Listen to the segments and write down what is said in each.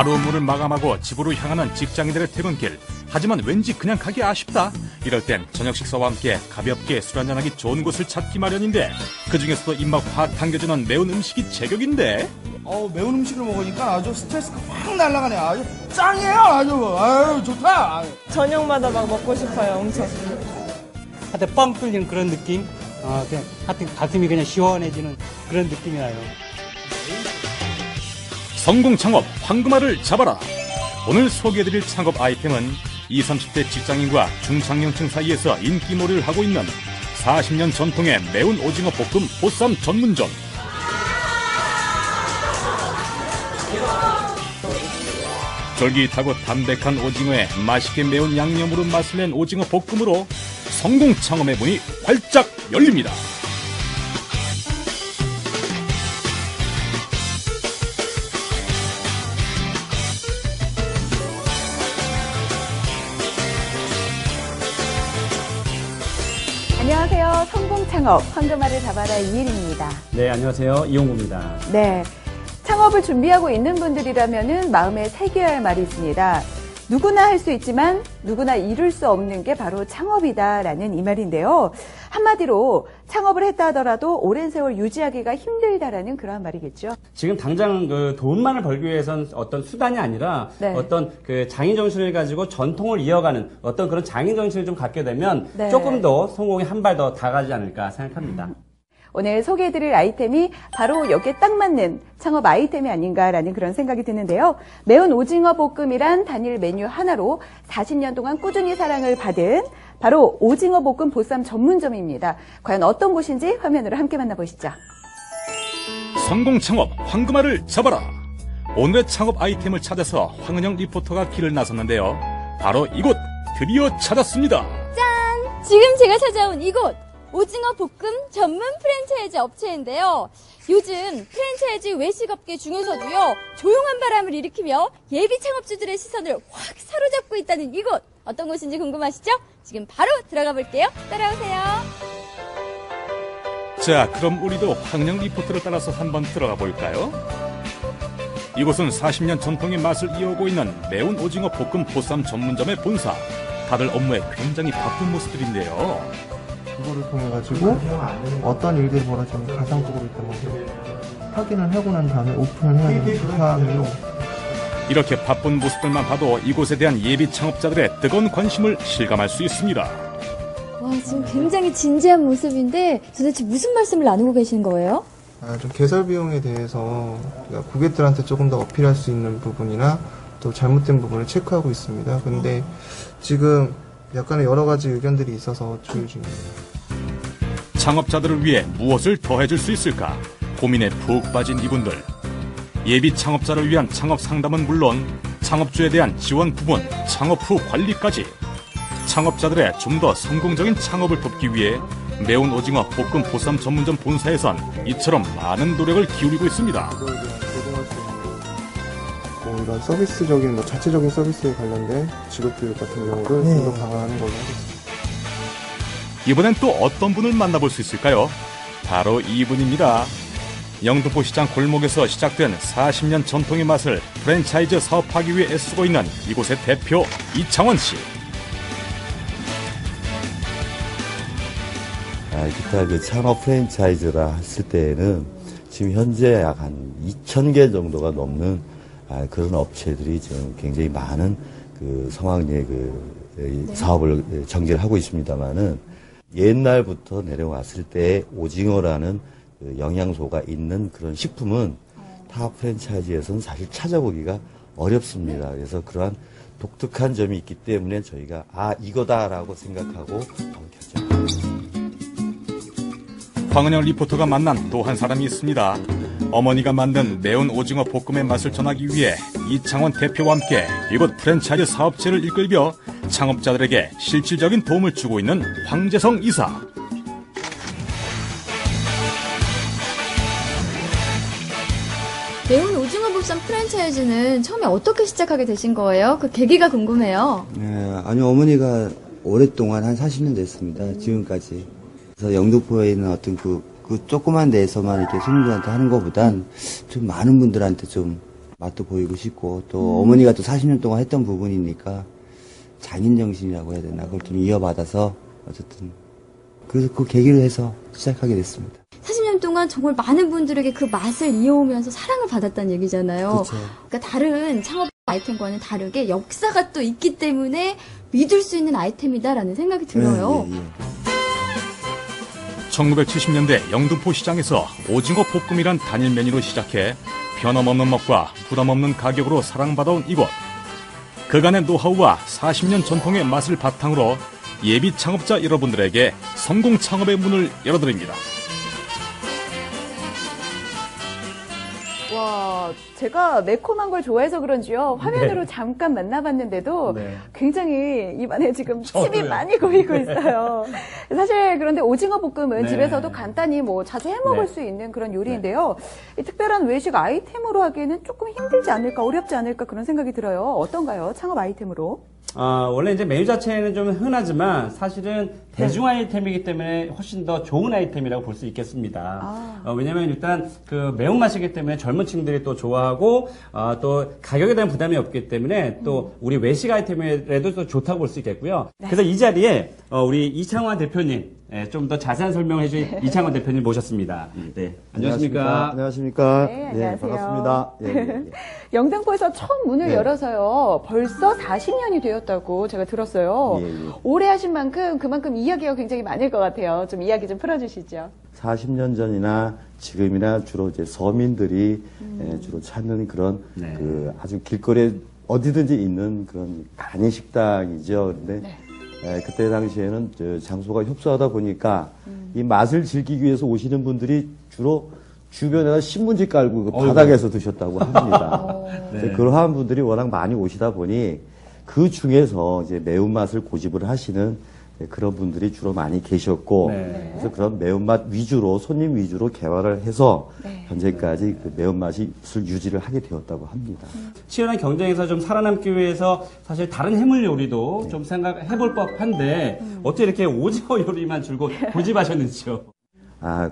하루물을 마감하고 집으로 향하는 직장인들의 퇴근길. 하지만 왠지 그냥 가기 아쉽다. 이럴 땐 저녁 식사와 함께 가볍게 술 한잔하기 좋은 곳을 찾기 마련인데 그중에서도 입맛 확 당겨주는 매운 음식이 제격인데 매운 음식을 먹으니까 아주 스트레스가 확 날아가네. 아주 짱이에요. 아주 좋다. 저녁마다 막 먹고 싶어요. 엄청. 하여튼 뻥 뚫리는 그런 느낌? 그냥 하여튼 가슴이 그냥 시원해지는 그런 느낌이 나요. 성공 창업 황금알을 잡아라. 오늘 소개해드릴 창업 아이템은 20, 30대 직장인과 중장년층 사이에서 인기몰이를 하고 있는 40년 전통의 매운 오징어 볶음 보쌈 전문점. 쫄깃하고 담백한 오징어에 맛있게 매운 양념으로 맛을 낸 오징어 볶음으로 성공 창업의 문이 활짝 열립니다. 안녕하세요. 성공 창업 황금알을 잡아라 이혜린입니다. 네, 안녕하세요. 이용구입니다. 네, 창업을 준비하고 있는 분들이라면은 마음에 새겨야 할 말이 있습니다. 누구나 할 수 있지만 누구나 이룰 수 없는 게 바로 창업이다라는 이 말인데요. 한마디로 창업을 했다 하더라도 오랜 세월 유지하기가 힘들다라는 그러한 말이겠죠. 지금 당장 그 돈만을 벌기 위해서는 어떤 수단이 아니라 네. 어떤 그 장인 정신을 가지고 전통을 이어가는 어떤 그런 장인 정신을 좀 갖게 되면 네. 조금 더 성공에 한 발 더 다가가지 않을까 생각합니다. 오늘 소개해드릴 아이템이 바로 여기에 딱 맞는 창업 아이템이 아닌가라는 그런 생각이 드는데요. 매운 오징어 볶음이란 단일 메뉴 하나로 40년 동안 꾸준히 사랑을 받은 바로 오징어 볶음 보쌈 전문점입니다. 과연 어떤 곳인지 화면으로 함께 만나보시죠. 성공 창업 황금알을 잡아라. 오늘의 창업 아이템을 찾아서 황은영 리포터가 길을 나섰는데요. 바로 이곳 드디어 찾았습니다. 짠! 지금 제가 찾아온 이곳! 오징어 볶음 전문 프랜차이즈 업체인데요. 요즘 프랜차이즈 외식업계 중에서도요, 조용한 바람을 일으키며 예비 창업주들의 시선을 확 사로잡고 있다는 이곳! 어떤 곳인지 궁금하시죠? 지금 바로 들어가 볼게요. 따라오세요. 자, 그럼 우리도 황은영 리포터를 따라서 한번 들어가 볼까요? 이곳은 40년 전통의 맛을 이어오고 있는 매운 오징어 볶음 보쌈 전문점의 본사. 다들 업무에 굉장히 바쁜 모습들인데요. 그거를 통해 가지고 어떤 일들이 벌어지는지 가상적으로 일단 확인을 하고 난 다음에 오픈을 해야 되는 상황이요. 이렇게 바쁜 모습들만 봐도 이곳에 대한 예비 창업자들의 뜨거운 관심을 실감할 수 있습니다. 와, 지금 굉장히 진지한 모습인데 도대체 무슨 말씀을 나누고 계시는 거예요? 좀 개설 비용에 대해서 고객들한테 조금 더 어필할 수 있는 부분이나 또 잘못된 부분을 체크하고 있습니다. 근데 지금 약간의 여러 가지 의견들이 있어서 조율 중입니다. 창업자들을 위해 무엇을 더해줄 수 있을까? 고민에 푹 빠진 이분들. 예비 창업자를 위한 창업 상담은 물론 창업주에 대한 지원 부분, 창업 후 관리까지. 창업자들의 좀 더 성공적인 창업을 돕기 위해 매운 오징어 볶음 보쌈 전문점 본사에선 이처럼 많은 노력을 기울이고 있습니다. 이런 서비스적인, 자체적인 서비스에 관련된 직업교육 같은 경우를 좀 더 강화하는 걸로 하겠습니다. 이번엔 또 어떤 분을 만나볼 수 있을까요? 바로 이분입니다. 영등포시장 골목에서 시작된 40년 전통의 맛을 프랜차이즈 사업하기 위해 애쓰고 있는 이곳의 대표 이창원 씨. 기타 그 창업 프랜차이즈라 했을 때에는 지금 현재 약 한 2,000개 정도가 넘는 그런 업체들이 지금 굉장히 많은 그 상황의 사업을 전개를 하고 있습니다만은 옛날부터 내려왔을 때 오징어라는 그 영양소가 있는 그런 식품은 타 프랜차이즈에서는 사실 찾아보기가 어렵습니다. 그래서 그러한 독특한 점이 있기 때문에 저희가 이거다라고 생각하고 결정했습니다. 황은영 리포터가 만난 또 한 사람이 있습니다. 어머니가 만든 매운 오징어 볶음의 맛을 전하기 위해 이창원 대표와 함께 이곳 프랜차이즈 사업체를 이끌며 창업자들에게 실질적인 도움을 주고 있는 황재성 이사. 매운 오징어 보쌈 프랜차이즈는 처음에 어떻게 시작하게 되신 거예요? 그 계기가 궁금해요. 아니요, 어머니가 오랫동안 한 40년 됐습니다. 지금까지. 그래서 영등포에 있는 어떤 그 조그만 데에서만 이렇게 손님들한테 하는 것보단 좀 많은 분들한테 좀 맛도 보이고 싶고 또 어머니가 또 40년 동안 했던 부분이니까 장인 정신이라고 해야 되나 그걸 좀 이어받아서 어쨌든 그래서 그 계기를 해서 시작하게 됐습니다. 40년 동안 정말 많은 분들에게 그 맛을 이어오면서 사랑을 받았다는 얘기잖아요. 그렇죠. 그러니까 다른 창업 아이템과는 다르게 역사가 또 있기 때문에 믿을 수 있는 아이템이다라는 생각이 들어요. 예. 1970년대 영등포 시장에서 오징어 볶음이란 단일 메뉴로 시작해 변함없는 맛과 부담없는 가격으로 사랑받아온 이곳. 그간의 노하우와 40년 전통의 맛을 바탕으로 예비 창업자 여러분들에게 성공 창업의 문을 열어드립니다. 와, 제가 매콤한 걸 좋아해서 그런지요. 화면으로 잠깐 만나봤는데도 굉장히 입안에 지금 침이 많이 고이고 있어요. 사실 그런데 오징어 볶음은 집에서도 간단히 뭐 자주 해먹을 수 있는 그런 요리인데요. 이 특별한 외식 아이템으로 하기에는 조금 힘들지 않을까, 어렵지 않을까 그런 생각이 들어요. 어떤가요? 창업 아이템으로? 원래 이제 메뉴 자체는 좀 흔하지만 사실은 대중 아이템이기 때문에 훨씬 더 좋은 아이템이라고 볼 수 있겠습니다. 왜냐면 일단 그 매운맛이기 때문에 젊은 층들이 또 좋아하고, 또 가격에 대한 부담이 없기 때문에 또 우리 외식 아이템이라도 또 좋다고 볼 수 있겠고요. 그래서 이 자리에 우리 이창환 대표님, 좀 더 자세한 설명을 해주신 이창환 대표님 모셨습니다. 네. 안녕하십니까. 안녕하십니까. 네, 안녕하세요. 반갑습니다. 영등포에서 처음 문을 열어서요. 벌써 40년이 되었다고 제가 들었어요. 오래 하신 만큼 그만큼 이야기가 굉장히 많을 것 같아요. 좀 이야기 좀 풀어주시죠. 40년 전이나 지금이나 주로 이제 서민들이 주로 찾는 그런 그 아주 길거리에 어디든지 있는 그런 간이 식당이죠. 그런데 그때 당시에는 장소가 협소하다 보니까 이 맛을 즐기기 위해서 오시는 분들이 주로 주변에다 신문지 깔고 그 바닥에서 드셨다고 합니다. 그러한 분들이 워낙 많이 오시다 보니 그 중에서 이제 매운맛을 고집을 하시는 그런 분들이 주로 많이 계셨고, 그래서 그런 매운맛 위주로, 손님 위주로 개발을 해서 현재까지 그 매운맛을 유지를 하게 되었다고 합니다. 치열한 경쟁에서 좀 살아남기 위해서 사실 다른 해물 요리도 좀 생각해 볼 법한데, 어떻게 이렇게 오징어 요리만 줄고 고집하셨는지요?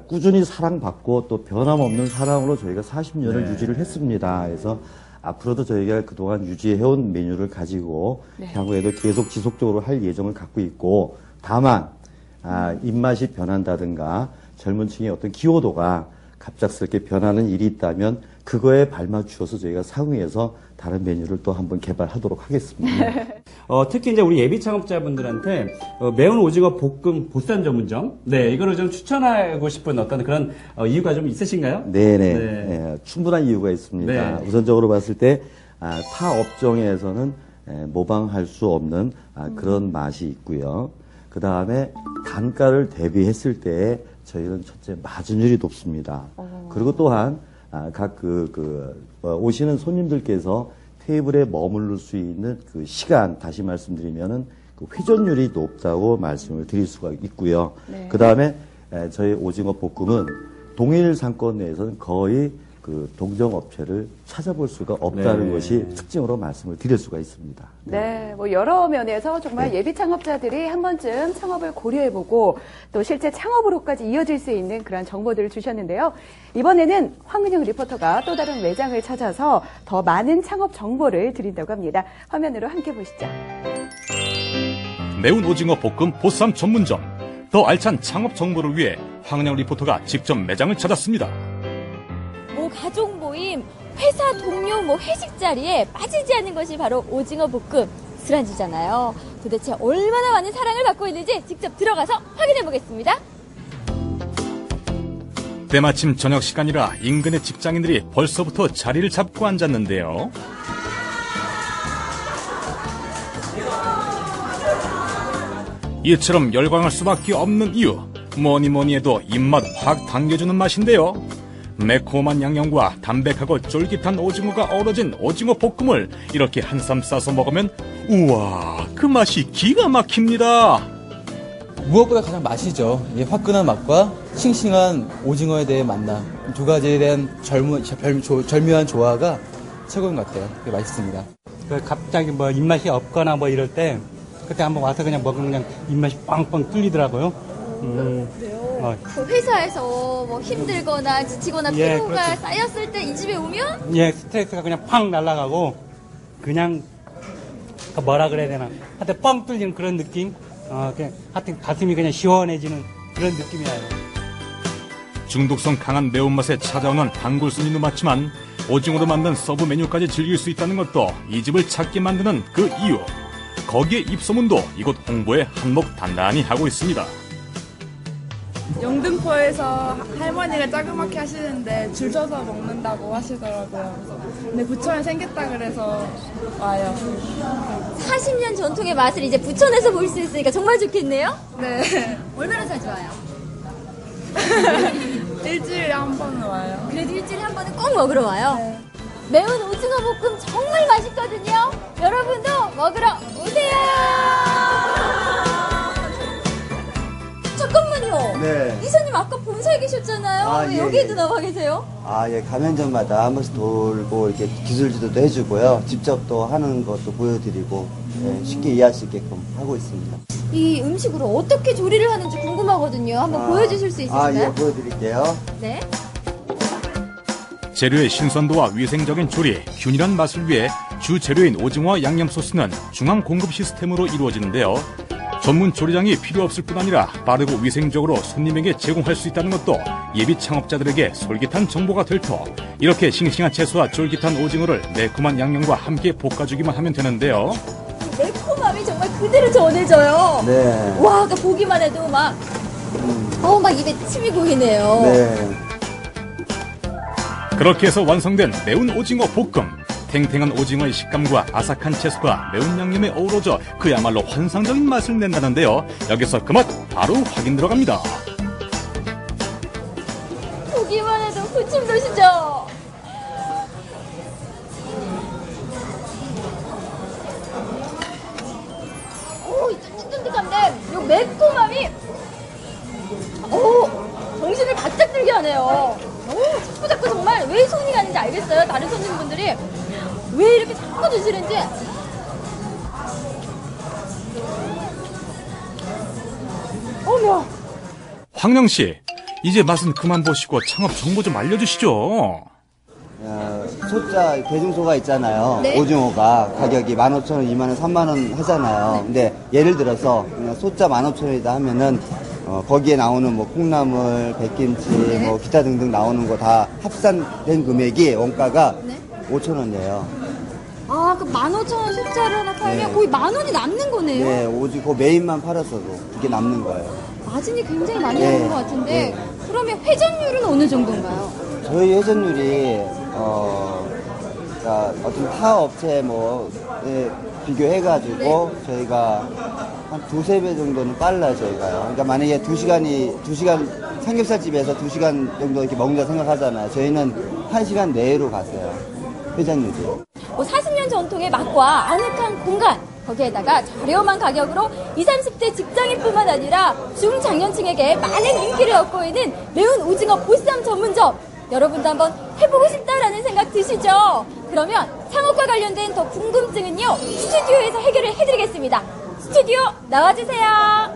꾸준히 사랑받고 또 변함없는 사랑으로 저희가 40년을 유지를 했습니다. 그래서 앞으로도 저희가 그동안 유지해온 메뉴를 가지고 향후에도 계속 지속적으로 할 예정을 갖고 있고, 다만 입맛이 변한다든가 젊은 층의 어떤 기호도가 갑작스럽게 변하는 일이 있다면 그거에 발맞추어서 저희가 상위에서 다른 메뉴를 또 한번 개발하도록 하겠습니다. 특히 이제 우리 예비 창업자분들한테 매운 오징어 볶음 보쌈 전문점, 이거를 좀 추천하고 싶은 어떤 그런 이유가 좀 있으신가요? 네네. 충분한 이유가 있습니다. 우선적으로 봤을 때 타 업종에서는 모방할 수 없는 그런 맛이 있고요. 그 다음에 단가를 대비했을 때 저희는 첫째 마진율이 높습니다. 그리고 또한 각 오시는 손님들께서 테이블에 머무를 수 있는 그 시간, 다시 말씀드리면은 그 회전율이 높다고 말씀을 드릴 수가 있고요. 그 다음에 저희 오징어 볶음은 동일 상권 내에서는 거의 그 동정 업체를 찾아볼 수가 없다는 것이 특징으로 말씀을 드릴 수가 있습니다. 뭐 여러 면에서 정말 예비 창업자들이 한 번쯤 창업을 고려해보고 또 실제 창업으로까지 이어질 수 있는 그런 정보들을 주셨는데요. 이번에는 황은영 리포터가 또 다른 매장을 찾아서 더 많은 창업 정보를 드린다고 합니다. 화면으로 함께 보시죠. 매운 오징어 볶음 보쌈 전문점. 더 알찬 창업 정보를 위해 황은영 리포터가 직접 매장을 찾았습니다. 가족 모임, 회사 동료 회식 자리에 빠지지 않는 것이 바로 오징어 볶음 술안주잖아요. 도대체 얼마나 많은 사랑을 받고 있는지 직접 들어가서 확인해 보겠습니다. 때마침 저녁 시간이라 인근의 직장인들이 벌써부터 자리를 잡고 앉았는데요. 이처럼 열광할 수밖에 없는 이유, 뭐니 해도 입맛 확 당겨주는 맛인데요. 매콤한 양념과 담백하고 쫄깃한 오징어가 어우러진 오징어 볶음을 이렇게 한 쌈 싸서 먹으면 우와, 그 맛이 기가 막힙니다. 무엇보다 가장 맛이죠. 이 화끈한 맛과 싱싱한 오징어에 대한 만남, 두 가지에 대한 절묘한 조화가 최고인 것 같아요. 그게 맛있습니다. 갑자기 입맛이 없거나 이럴 때 그때 한번 와서 그냥 먹으면 그냥 입맛이 빵빵 뚫리더라고요. 그 회사에서 뭐 힘들거나 지치거나 예, 피로가 그렇죠. 쌓였을 때 이 집에 오면 예, 스트레스가 그냥 팍 날아가고 그냥 그 뭐라 그래야 되나 하여튼 뻥 뚫리는 그런 느낌. 그냥 하여튼 가슴이 그냥 시원해지는 그런 느낌이 나요. 중독성 강한 매운맛에 찾아오는 단골손님도 많지만 오징어로 만든 서브 메뉴까지 즐길 수 있다는 것도 이 집을 찾게 만드는 그 이유. 거기에 입소문도 이곳 홍보에 한몫 단단히 하고 있습니다. 영등포에서 할머니가 자그맣게 하시는데 줄 서서 먹는다고 하시더라고요. 근데 부천에 생겼다 그래서 와요. 40년 전통의 맛을 이제 부천에서 볼 수 있으니까 정말 좋겠네요. 네. 얼마나 자주 와요? 일주일에 한 번은 와요. 그래도 일주일에 한 번은 꼭 먹으러 와요. 네. 매운 오징어 볶음 정말 맛있거든요. 여러분도 먹으러 오세요. 잠깐만요. 네. 이사님 아까 본사에 계셨잖아요. 왜 예, 여기에도 예. 나와 계세요? 예, 가면점마다 한 번씩 돌고, 이렇게 기술 지도도 해주고요. 직접 또 하는 것도 보여드리고, 예, 쉽게 이해할 수 있게끔 하고 있습니다. 이 음식으로 어떻게 조리를 하는지 궁금하거든요. 한번 보여주실 수 있으실까요? 예, 보여드릴게요. 네. 재료의 신선도와 위생적인 조리, 균일한 맛을 위해 주 재료인 오징어와 양념 소스는 중앙 공급 시스템으로 이루어지는데요. 전문 조리장이 필요 없을 뿐 아니라 빠르고 위생적으로 손님에게 제공할 수 있다는 것도 예비 창업자들에게 솔깃한 정보가 될 터. 이렇게 싱싱한 채소와 쫄깃한 오징어를 매콤한 양념과 함께 볶아주기만 하면 되는데요. 매콤함이 정말 그대로 전해져요. 네. 와, 아까 보기만 해도 막, 막 입에 침이 고이네요. 네. 그렇게 해서 완성된 매운 오징어 볶음. 탱탱한 오징어의 식감과 아삭한 채소가 매운 양념에 어우러져 그야말로 환상적인 맛을 낸다는데요. 여기서 그 맛 바로 확인 들어갑니다. 보기만 해도 군침 도시죠? 오, 이 쫀득쫀득한데 요 매콤함이 정신을 바짝 들게 하네요. 자꾸 정말 왜 손이 가는지 알겠어요. 다른 손님분들이 왜 이렇게 자꾸 드시는지. 어머. 황영 씨, 이제 맛은 그만 보시고 창업 정보 좀 알려주시죠. 소자 대중소가 있잖아요. 네. 오징어가 가격이 15,000원, 2만원, 3만원 하잖아요. 근데 예를 들어서 그냥 소자 15,000원이다 하면은 거기에 나오는 뭐 콩나물, 백김치, 뭐 기타 등등 나오는 거 다 합산된 금액이 원가가 5,000원이에요. 아, 그 15,000원 소짜를 하나 팔면 네. 거의 10,000원이 남는 거네요. 네, 오직 그 메인만 팔았어도 그게 남는 거예요. 마진이 굉장히 많이 네. 나는 것 같은데 그러면 회전율은 어느 정도인가요? 저희 회전율이 그러니까 어떤 타 업체 비교해가지고 저희가 한 2-3배 정도는 빨라요, 저희가요. 그러니까 만약에 2시간 삼겹살집에서 2시간 정도 이렇게 먹는다 생각하잖아요. 저희는 1시간 내로 갔어요, 회전율이. 40년 전통의 맛과 아늑한 공간, 거기에다가 저렴한 가격으로 20, 30대 직장인뿐만 아니라 중장년층에게 많은 인기를 얻고 있는 매운 오징어 보쌈 전문점. 여러분도 한번 해보고 싶다라는 생각 드시죠? 그러면 창업과 관련된 더 궁금증은요, 스튜디오에서 해결을 해드리겠습니다. 스튜디오 나와주세요.